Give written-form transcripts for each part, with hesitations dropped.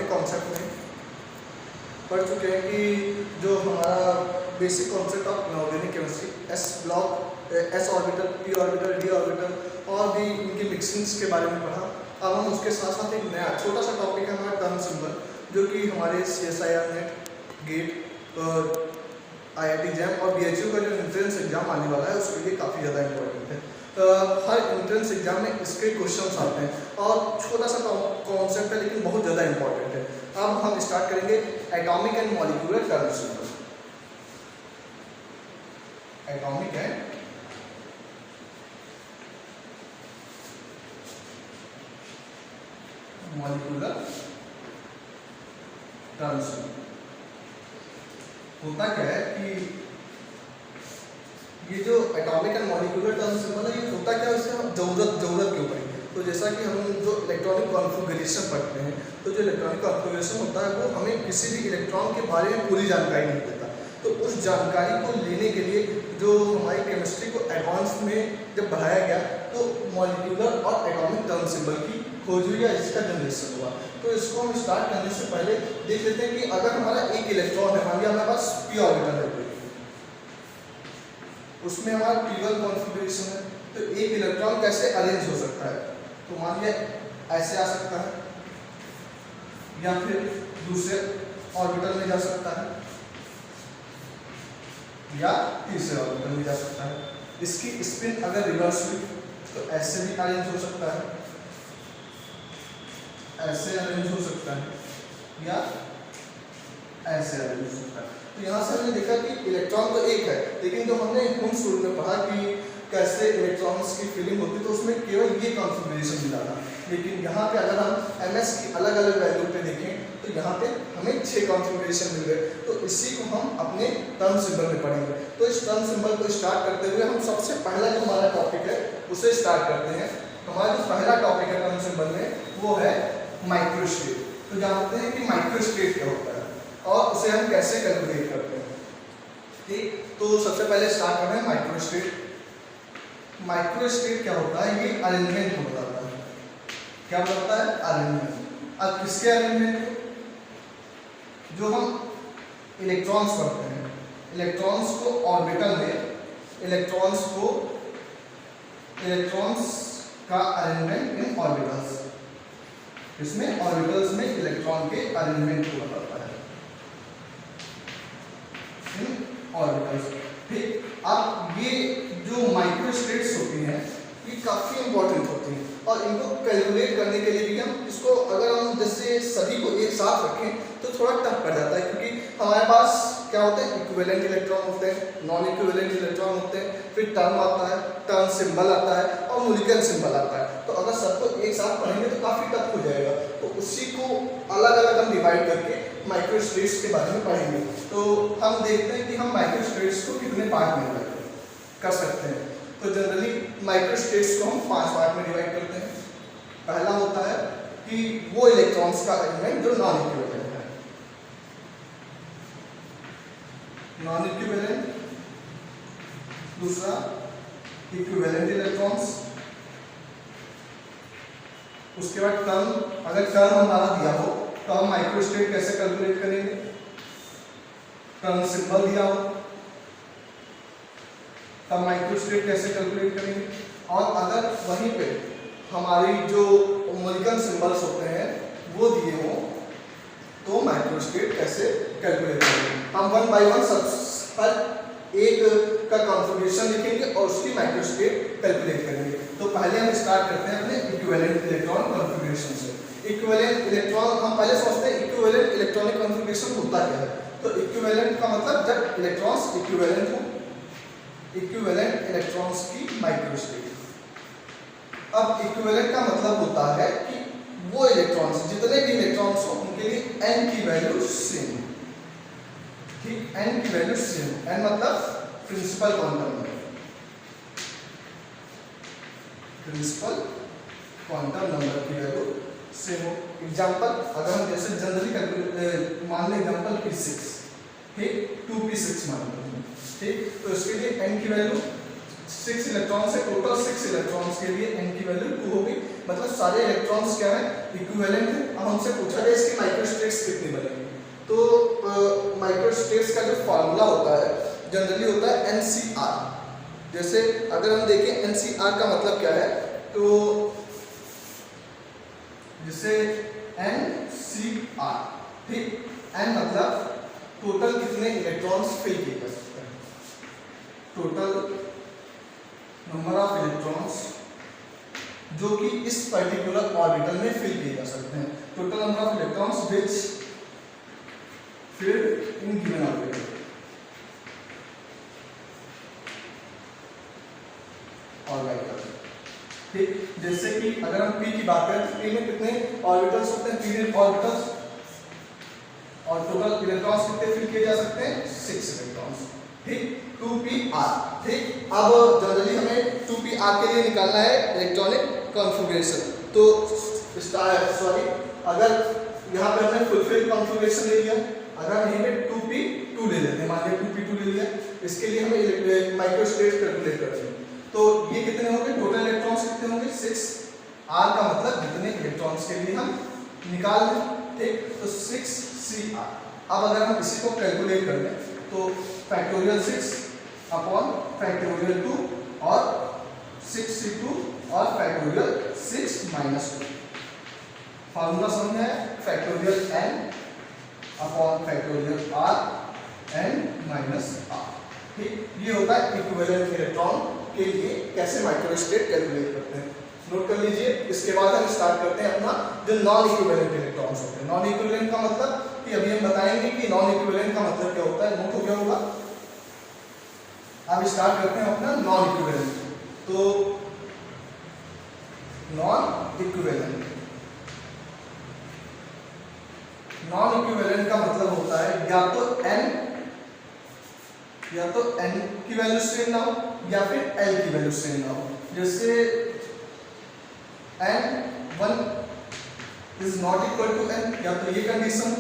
Electronic concept में पढ़ चुके हैं कि जो हमारा basic concept of inorganic chemistry, S block, S orbital, P orbital, D orbital और भी इनकी मिक्सिंग्स के बारे में पढ़ा। अब हम उसके साथ साथ एक नया छोटा सा टॉपिक है हमारा टर्न सिंबल, जो कि हमारे CSIR नेट, गेट और IIT जैम और BHU का जो एंट्रेंस एग्जाम आने वाला है उसके लिए काफ़ी ज़्यादा इंपॉर्टेंट है। हर एंट्रेंस एग्जाम में इसके क्वेश्चंस आते हैं और छोटा सा कॉन्सेप्ट है लेकिन बहुत ज़्यादा इंपॉर्टेंट है। अब हम स्टार्ट करेंगे atomic and molecular turn symbol. Atomic and molecular turn symbol होता क्या है कि ये जो atomic and molecular turn symbol है ये होता क्या है, इससे हम जरूरत क्यों पड़ी। तो जैसा कि हम जो इलेक्ट्रॉनिक कॉन्फ़िगरेशन पढ़ते हैं, तो जो इलेक्ट्रॉनिक कॉन्फ़िगरेशन होता है वो हमें किसी भी इलेक्ट्रॉन के बारे में पूरी जानकारी नहीं देता। तो उस जानकारी को लेने के लिए जो हमारी केमिस्ट्री को एडवांस में जब बढ़ाया गया तो मॉलिक्यूलर और एटॉमिक टर्न सिंबल की खोज हुई या इसका जनरेशन हुआ। तो इसको हम स्टार्ट करने से पहले देख लेते हैं कि अगर हमारा एक इलेक्ट्रॉन है, मान लिया हमारे पास p ऑर्बिटल है, उसमें हमारा p1 कॉन्फ़िगरेशन है, तो एक इलेक्ट्रॉन कैसे अरेंज हो सकता है। तो मान लिया ऐसे आ सकता है या फिर दूसरे ऑर्बिटल में जा सकता है या तीसरे ऑर्बिटल में जा सकता है। इसकी स्पिन अगर रिवर्स हुई तो ऐसे भी अरेंज हो सकता है, ऐसे अरेंज हो सकता है या ऐसे अरेंज हो सकता है। तो यहाँ से हमने देखा कि इलेक्ट्रॉन तो एक है, लेकिन जो हमने हुन शुरू में पढ़ा कि कैसे इलेक्ट्रॉन्स की फीलिंग होती है तो उसमें केवल ये कॉन्फ़िगरेशन मिला था। लेकिन यहाँ पे अगर हम ms की अलग अलग वैल्यू पे देखें तो यहाँ पे हमें 6 कॉन्फ़िगरेशन मिल गए। तो इसी को हम अपने टर्न सिंबल में पढ़ेंगे। तो इस टर्न सिंबल को स्टार्ट करते हुए हम सबसे पहला जो हमारा टॉपिक है उसे स्टार्ट करते हैं। हमारा जो पहला टॉपिक है टर्न सिंबल में वो है माइक्रोस्टेट। तो जानते हैं कि माइक्रोस्टेट क्या होता है और उसे हम कैसे कैलकुलेट करते हैं। ठीक, तो सबसे पहले स्टार्ट करते हैं माइक्रोस्टेट। माइक्रोस्टेट क्या होता है, ये अरेंजमेंट को बताता है। क्या बताता है? अरेंजमेंट। अब किसके अरेंजमेंट को? जो हम इलेक्ट्रॉन्स पढ़ते हैं, इलेक्ट्रॉन्स को ऑर्बिटल में, इलेक्ट्रॉन्स का अरेंजमेंट इन ऑर्बिटल्स, इसमें ऑर्बिटल्स में इलेक्ट्रॉन के अरेंजमेंट को बताता है इन ऑर्बिटल्स। ठीक, अब ये जो माइक्रोस्टेट्स होती हैं ये काफ़ी इंपॉर्टेंट होती हैं और इनको कैलकुलेट करने के लिए भी हम इसको अगर हम जैसे सभी को एक साथ रखें तो थोड़ा टफ पड़ जाता है, क्योंकि हमारे पास क्या होते हैं, इक्विवेलेंट इलेक्ट्रॉन होते हैं, नॉन इक्विवेलेंट इलेक्ट्रॉन होते हैं, फिर टर्न आता है, टर्न सिंबल आता है और मोलिक्यूलर सिंबल आता है। तो अगर सबको एक साथ पढ़ेंगे तो काफ़ी टफ हो जाएगा। तो उसी को अलग अलग हम डिवाइड करके माइक्रोस्टेट्स के बारे में पढ़ेंगे। तो हम देखते हैं कि हम माइक्रोस्टेट्स को कितने पार्ट में डिवाइड कर सकते हैं। तो जनरली माइक्रोस्टेट्स को हम 5 पार्ट में डिवाइड करते हैं। पहला होता है कि वो इलेक्ट्रॉन्स का अरेंजमेंट जो नॉन इक्विवेलेंट है, नॉन इक्विवेलेंट। दूसरा इक्विवेलेंट इलेक्ट्रॉन्स। उसके बाद टर्न, अगर टर्न हमारा दिया हो तो हम माइक्रोस्टेट कैसे कैलकुलेट करेंगे, टर्न सिंबल दिया हो तब माइक्रोस्टेट कैसे कैलकुलेट करेंगे। और अगर वहीं पे हमारी जो मोलिक्यूलर सिंबल्स होते हैं वो दिए हों तो माइक्रोस्टेट कैसे कैलकुलेट करेंगे। हम 1 बाय 1 सब हर एक का कॉन्फ़िगरेशन लिखेंगे और उसकी माइक्रोस्टेट कैलकुलेट करेंगे। तो पहले हम स्टार्ट करते हैं अपने इक्विवेलेंट इलेक्ट्रॉन कॉन्फ़िगरेशन से। इक्विवेलेंट इलेक्ट्रॉन, हम पहले समझते हैं इक्विवेलेंट इलेक्ट्रॉनिक कॉन्फ़िगरेशन होता क्या है। तो इक्विवेलेंट का मतलब जब इलेक्ट्रॉन्स इक्विवेलेंट हो, इक्विवेलेंट इलेक्ट्रॉन्स की माइक्रोस्टेट। अब इक्विवेलेंट का मतलब होता है कि वो इलेक्ट्रॉन्स, जितने भी इलेक्ट्रॉन्स हो उनके लिए n की वैल्यू सेम। ठीक, n की वैल्यू सेम, n मतलब principal quantum number, principal quantum number की वैल्यू सेम हो। एग्जांपल अगर हम जैसे जनरली मान लें एग्जांपल P6, ठीक, 2p6 मान लें। ठीक, तो इसके लिए n की वैल्यू 6 इलेक्ट्रॉन्स है, टोटल 6 इलेक्ट्रॉन्स के लिए n की वैल्यू 2 होगी। मतलब सारे इलेक्ट्रॉन्स क्या है, इक्विवेलेंट है अब हमसे पूछा जाए इसकी माइक्रोस्टेट्स कितनी बनेगी, तो माइक्रोस्टेट्स का जो फॉर्मूला होता है जनरली होता है NCR। जैसे अगर हम देखें NCR का मतलब क्या है, तो जैसे NCR, ठीक, N मतलब टोटल कितने इलेक्ट्रॉन्स फिल किए जा सकते हैं, टोटल नंबर ऑफ इलेक्ट्रॉन्स जो कि इस पर्टिकुलर ऑर्बिटल में फिल किए जा सकते हैं, total number of electrons which filled in given orbital. Orbital, ठीक, जैसे कि अगर हम P की बात करें तो P में कितने ऑर्बिटल्स होते हैं, 3 ऑर्बिटल्स, और टोटल इलेक्ट्रॉन्स कितने फिल किए जा सकते हैं, 6 इलेक्ट्रॉन्स, ठीक, 2pr, ठीक। अब जनरली हमें 2pr के लिए निकालना है इलेक्ट्रॉनिक कॉन्फ़िगरेशन, तो सॉरी, अगर यहाँ पे हमने फुलफिल कॉन्फ़िगरेशन ले लिया, अगर हम यहीं पे 2p2 ले लेते हैं, मान लिया 2p2 ले लिया, इसके लिए हमें माइक्रोस्टेट कैलकुलेट करते हैं, तो ये कितने होंगे, टोटल इलेक्ट्रॉन्स कितने होंगे 6, r का मतलब जितने इलेक्ट्रॉन्स के लिए हम निकाल लें, ठीक, तो 6cr। अब अगर हम इसी को कैलकुलेट कर लें तो फैक्टोरियल 6 अपॉन फैक्टोरियल 2 और 6c2 और फैक्टोरियल 6 माइनस 2, फार्मूला समझ में है, factorial n upon factorial r n minus r, ठीक। ये होता है इक्विवेलेंट इलेक्ट्रॉन के लिए कैसे माइक्रोस्टेट कैलकुलेट करते हैं, नोट कर लीजिए। इसके बाद हम स्टार्ट करते हैं अपना जो नॉन इक्विवेलेंट इलेक्ट्रॉन्स होते हैं। नॉन इक्विवेलेंट का मतलब कि अभी हम बताएंगे कि नॉन इक्विवेलेंट का मतलब क्या होता है, नोट हो गया होगा। अब स्टार्ट करते हैं अपना नॉन इक्विवेलेंट, तो नॉन इक्विवेलेंट, नॉन इक्विवेलेंट का मतलब होता है या तो n की वैल्यू सेम ना हो या फिर l की वैल्यू सेम ना हो। जैसे n1 is not equal to n, या तो ये कंडीशन,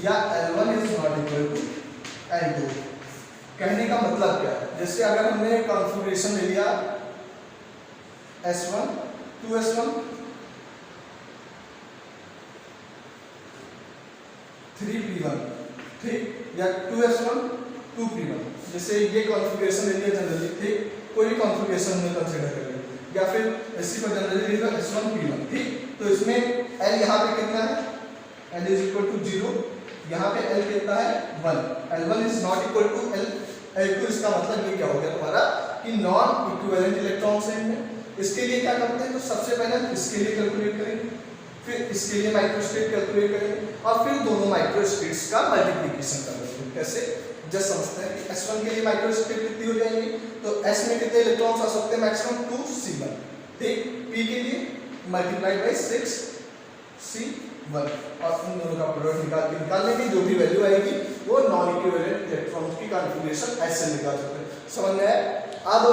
या l1 is not equal to l2। कहने का मतलब क्या है, जैसे अगर हमने कॉन्फ़िगरेशन ले लिया S1 2s1 3p1, ठीक, या 2s1 2p1, जैसे ये कॉन्फ़िगरेशन ले लिया जनरली, ठीक, कोई भी कॉन्फ़िगरेशन हमने कंसीडर कर लिया, या फिर इसी को जनरली लिखा S1p1, ठीक। तो इसमें l यहाँ पे कितना है, l इज इक्वल टू 0, यहाँ पे l कितना है 1, l1 is not equal to l2। इसका मतलब ये क्या हो गया तुम्हारा कि नॉन इक्विवेलेंट इलेक्ट्रॉन्स हैं इनमें। इसके लिए क्या करते हैं, तो सबसे पहले हम इसके लिए कैलकुलेट करेंगे, फिर इसके लिए माइक्रोस्टेट कैलकुलेट करेंगे, और फिर दोनों माइक्रोस्टेट्स का मल्टीप्लिकेशन कर देंगे। कैसे, जस्ट समझते हैं कि S1 के लिए माइक्रोस्टेट कितनी हो जाएंगी, तो S में कितने इलेक्ट्रॉन्स आ सकते हैं, मैक्सिमम 2c1, ठीक, P के लिए मल्टीप्लाइड बाई 6c1, और उन दोनों का प्रोडक्ट निकालने की जो भी वैल्यू आएगी वो नॉन इक्विवेलेंट इलेक्ट्रॉन्स की कॉन्फ़िगरेशन ऐसे निकाल सकते हैं। समझ में आया। अब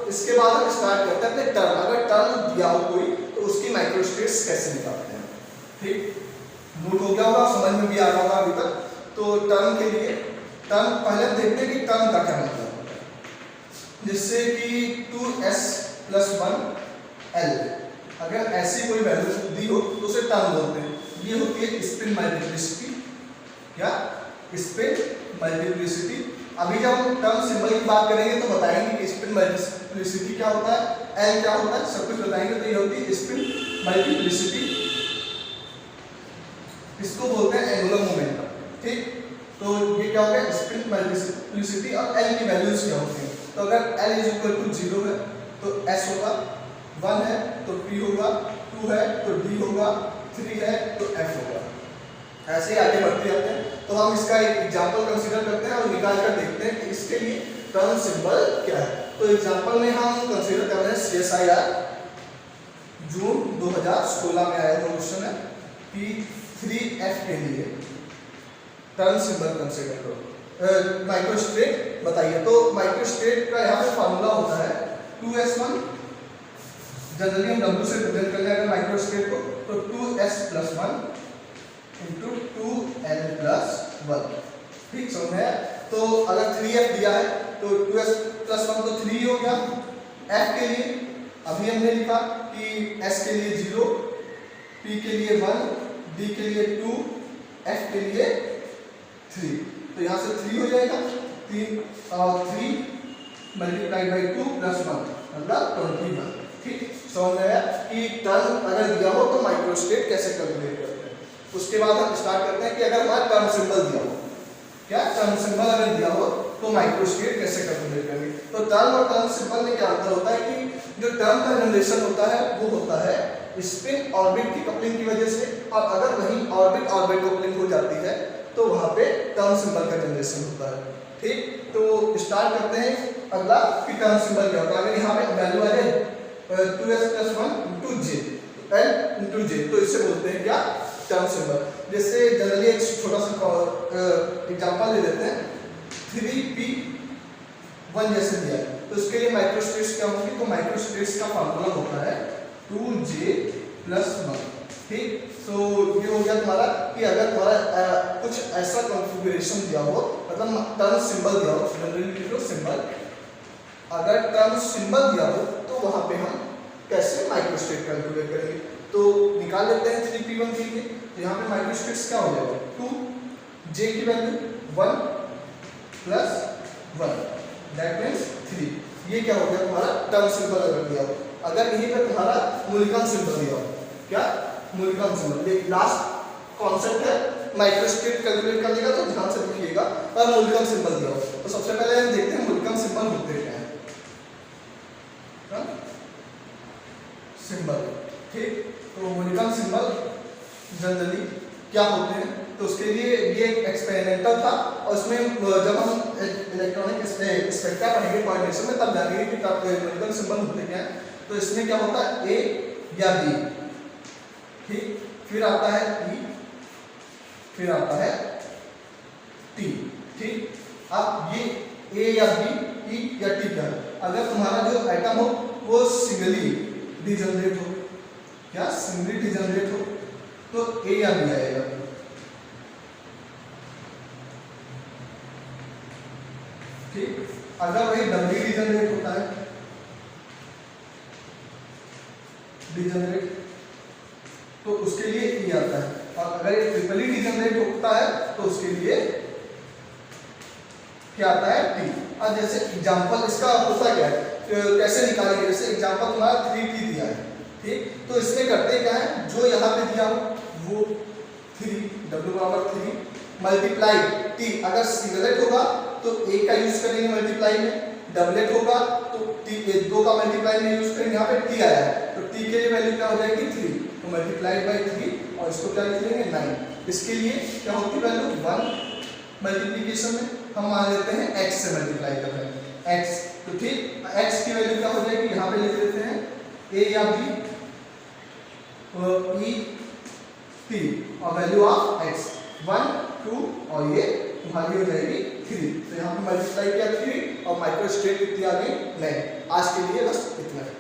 इसके बाद हम स्टार्ट करते हैं अपने टर्म। अगर टर्म दिया हो कोई तो उसकी माइक्रोस्टेट्स कैसे निकालते हैं, ठीक, नोट हो गया होगा, समझ में भी आ रहा होगा अभी तक। तो टर्म के लिए, टर्म पहले देखते हैं कि टर्म का क्या मतलब होता है। जैसे कि 2s + 1l, अगर ऐसी कोई वैल्यू दी हो तो उसे टर्म बोलते हैं। ये होती है स्पिन मल्टीप्लिसिटी, क्या, स्पिन मल्टीप्लिसिटी। अभी जब हम टर्म सिंबल की बात करेंगे तो बताएंगे कि स्पिन मल्टीप्लिसिटी क्या होता है, एल क्या होता है, सब कुछ बताएंगे। तो ये होती है स्पिन मल्टीप्लिसिटी, इसको बोलते हैं एंगुलर मोमेंटम, ठीक। तो ये क्या हो गया, स्पिन मल्टीप्लिसिटी, और एल की वैल्यूज क्या होती हैं। तो अगर एल इज इक्वल टू 0 है तो एस होगा, 1 है तो पी होगा, 2 है तो डी होगा, 3 है तो एफ होगा। ऐसे ही आगे बढ़ते जाते हैं। तो हम इसका एक एग्जांपल कंसीडर करते हैं और निकाल कर देखते हैं कि इसके लिए टर्म सिंबल क्या है। तो एग्जांपल में हम कंसीडर कर रहे हैं CSIR जून 2016 में आया क्वेश्चन है कि 3F के लिए टर्म सिंबल कंसीडर करो, माइक्रोस्टेट बताइए। तो माइक्रोस्टेट का यहाँ पे फॉर्मूला होता है 2s1, जनरली हम W से रिप्रेजेंट कर लेंगे माइक्रोस्टेट को, तो 2s + 1 × 2l + 1, ठीक, समझ में। तो अगर 3f दिया है तो 2s + 1 तो 3 हो गया। f के लिए अभी हमने लिखा कि s के लिए 0, p के लिए 1, D के लिए 2, F के लिए 3। तो यहाँ से 3 हो जाएगा, 3 मल्टीप्लाइड बाई 2 प्लस 1 मतलब 21। ठीक, समझ में आया कि टर्म अगर दिया हो तो माइक्रोस्टेट कैसे कैलकुलेट करते हैं। उसके बाद हम स्टार्ट करते हैं कि अगर हमारा टर्म सिंबल दिया हो, क्या टर्म सिंबल अगर दिया हो तो माइक्रोस्टेट कैसे कैलकुलेट करेंगे। तो टर्म और टर्म सिंबल में क्या अंतर होता है कि जो टर्म का जनरेशन होता है वो होता है स्पिन ऑर्बिट की कपलिंग की वजह से, और अगर वहीं ऑर्बिट ऑर्बिट कपलिंग हो जाती है तो वहां पे टर्म सिंबल का जनरेशन होता है। ठीक, तो स्टार्ट करते हैं अगला कि टर्म सिंबल क्या होता है। अगर यहाँ पे वैल्यू आ जाए 2s + 1 × j, l × j, तो इससे बोलते हैं क्या टर्म सिंबल। जैसे जनरली एक छोटा सा एग्जांपल ले लेते हैं, 3p1 जैसे दिया है तो इसके लिए माइक्रोस्टेट्स क्या होंगे, तो माइक्रोस्टेट्स का फार्मूला होता है 2j + 1। ठीक, तो ये हो गया तुम्हारा कि अगर तुम्हारा कुछ ऐसा कॉन्फ़िगरेशन दिया हो, मतलब टर्म सिंबल दिया हो, जनरली सिंबल, अगर टर्म सिंबल दिया हो तो वहां पे हम कैसे माइक्रोस्टेट कैलकुलेट करेंगे। तो निकाल लेते हैं 3p1 के लिए। तो यहाँ पे माइक्रोस्टेट्स क्या हो जाएगा, 2, j की वैल्यू 1 + 1 दैट मीन्स 3। ये क्या हो गया तुम्हारा टर्म सिंबल अगर दिया हो। अगर यहीं पे तुम्हारा मूल्यांकन सिंबल दिया हो, क्या मूल्यांकन सिंबल, ये लास्ट कॉन्सेप्ट है माइक्रोस्टेट कैलकुलेट करने का, तो ध्यान से लिखिएगा। और मूल्यांकन सिंबल दिया हो तो सबसे पहले हम देखते हैं मूल्यांकन सिंबल होते क्या है। सिंबल, ठीक, तो मूल्यांकन सिंबल जनरली क्या होते हैं, तो उसके लिए ये एक एक्सपेरिमेंटल था, और उसमें जब हम इलेक्ट्रॉनिक स्पेक्ट्रा पढ़ेंगे कोऑर्डिनेशन में तब जानेंगे कि मूल्यांकन सिंबल होते क्या हैं। तो इसमें क्या होता है ए या बी, ठीक, फिर आता है ई, फिर आता है टी। ठीक, अब ये ए या बी, ई या टी का अगर तुम्हारा जो एटम हो वो सिंगली डिजनरेट हो, क्या सिंगली डिजनरेट हो, तो ए या बी आएगा। ठीक, अगर वही डबली डिजनरेट होता है, डिजनरेट, तो उसके लिए ई आता है, और अगर ये ट्रिपली डिजनरेट होता है तो उसके लिए क्या आता है टी। अब जैसे एग्जांपल इसका होता क्या है, कैसे निकालेंगे, जैसे एग्जांपल तुम्हारा 3p दिया है, ठीक, तो इसमें करते क्या है, जो यहाँ पे दिया हो वो 3 w = 3 मल्टीप्लाई t, अगर सिंगलेट होगा तो a का यूज करेंगे मल्टीप्लाई में, डबलेट होगा तो t 2 का मल्टीप्लाई में यूज करेंगे। यहाँ पे t आया है तो t के लिए वैल्यू क्या हो जाएगी 3, तो मल्टीप्लाइड बाई 3 और इसको क्या लिख लेंगे 9। इसके लिए क्या होती है वैल्यू 1, मल्टीप्लिकेशन में हम मान लेते हैं x से मल्टीप्लाई कर रहे हैं x, तो ठीक x की वैल्यू क्या हो जाएगी, यहाँ पे लिख लेते हैं a या b e t और वैल्यू ऑफ x 1 2 और ये तुम्हारी हो जाएगी 3। तो यहाँ पे मल्टीप्लाई किया 3 और माइक्रोस्टेट कितनी आ गई 9। आज के लिए बस इतना है।